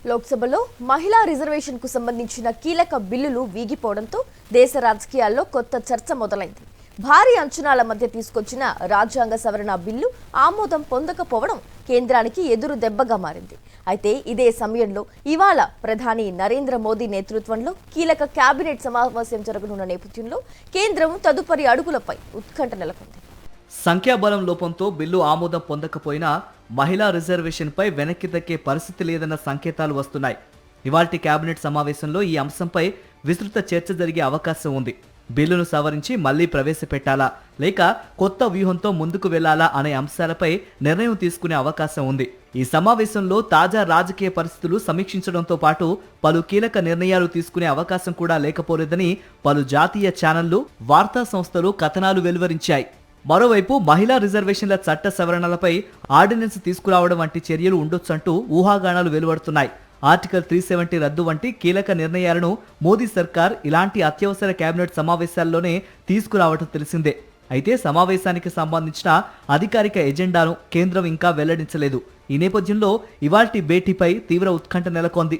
లోక్సభలో మహిళా రిజర్వేషన్కు సంబంధించిన కీలక బిల్లులు వీగిపోవడంతో దేశ రాజకీయాల్లో కొత్త చర్చ మొదలైంది. భారీ అంచనాల మధ్య తీసుకొచ్చిన రాజ్యాంగ సవరణ బిల్లు ఆమోదం పొందకపోవడం కేంద్రానికి ఎదురు దెబ్బగా మారింది. అయితే ఇదే సమయంలో ఇవాళ ప్రధాని నరేంద్ర మోదీ నేతృత్వంలో కీలక కేబినెట్ సమావేశం జరగనున్న నేపథ్యంలో కేంద్రం తదుపరి అడుగులపై ఉత్కంఠ నెలకొంది. సంఖ్యాబలం లోపంతో బిల్లు ఆమోదం పొందకపోయినా మహిళా రిజర్వేషన్పై వెనక్కి తగ్గే పరిస్థితి లేదన్న సంకేతాలు వస్తున్నాయి. ఇవాల్టి కేబినెట్ సమావేశంలో ఈ అంశంపై విస్తృత చర్చ జరిగే అవకాశం ఉంది. బిల్లును సవరించి మళ్లీ ప్రవేశపెట్టాలా లేక కొత్త వ్యూహంతో ముందుకు వెళ్లాలా అనే అంశాలపై నిర్ణయం తీసుకునే అవకాశం ఉంది. ఈ సమావేశంలో తాజా రాజకీయ పరిస్థితులు సమీక్షించడంతో పాటు పలు కీలక నిర్ణయాలు తీసుకునే అవకాశం కూడా లేకపోలేదని పలు జాతీయ ఛానళ్లు, వార్తా సంస్థలు కథనాలు వెలువరించాయి. మరోవైపు మహిళా రిజర్వేషన్ల చట్ట సవరణలపై ఆర్డినెన్స్ తీసుకురావడం వంటి చర్యలు ఉండొచ్చంటూ ఊహాగానాలు వెలువడుతున్నాయి. ఆర్టికల్ 370 రద్దు వంటి కీలక నిర్ణయాలను మోదీ సర్కార్ ఇలాంటి అత్యవసర కేబినెట్ సమావేశాల్లోనే తీసుకురావడం తెలిసిందే. అయితే సమావేశానికి సంబంధించిన అధికారిక ఎజెండాను కేంద్రం ఇంకా వెల్లడించలేదు. ఈ నేపథ్యంలో ఇవాల్టి భేటీపై తీవ్ర ఉత్కంఠ నెలకొంది.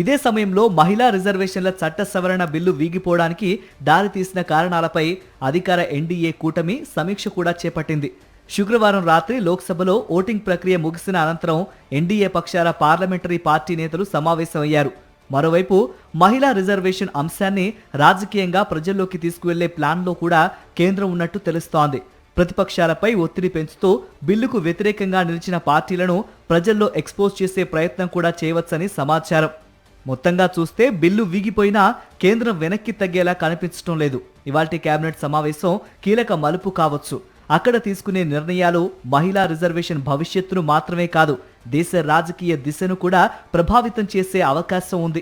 ఇదే సమయంలో మహిళా రిజర్వేషన్ల చట్ట సవరణ బిల్లు వీగిపోవడానికి దారితీసిన కారణాలపై అధికార ఎన్డీఏ కూటమి సమీక్ష కూడా చేపట్టింది. శుక్రవారం రాత్రి లోక్సభలో ఓటింగ్ ప్రక్రియ ముగిసిన అనంతరం ఎన్డీఏ పక్షాల పార్లమెంటరీ పార్టీ నేతలు సమావేశమయ్యారు. మరోవైపు మహిళా రిజర్వేషన్ అంశాన్ని రాజకీయంగా ప్రజల్లోకి తీసుకువెళ్లే ప్లాన్లో కూడా కేంద్రం ఉన్నట్టు తెలుస్తోంది. ప్రతిపక్షాలపై ఒత్తిడి పెంచుతూ బిల్లుకు వ్యతిరేకంగా నిలిచిన పార్టీలను ప్రజల్లో ఎక్స్పోజ్ చేసే ప్రయత్నం కూడా చేయవచ్చని సమాచారం. మొత్తంగా చూస్తే బిల్లు వీగిపోయినా కేంద్రం వెనక్కి తగ్గేలా కనిపించడం లేదు. ఇవాల్టి కేబినెట్ సమావేశం కీలక మలుపు కావచ్చు. అక్కడ తీసుకునే నిర్ణయాలు మహిళా రిజర్వేషన్ భవిష్యత్తును మాత్రమే కాదు, దేశ రాజకీయ దిశను కూడా ప్రభావితం చేసే అవకాశం ఉంది.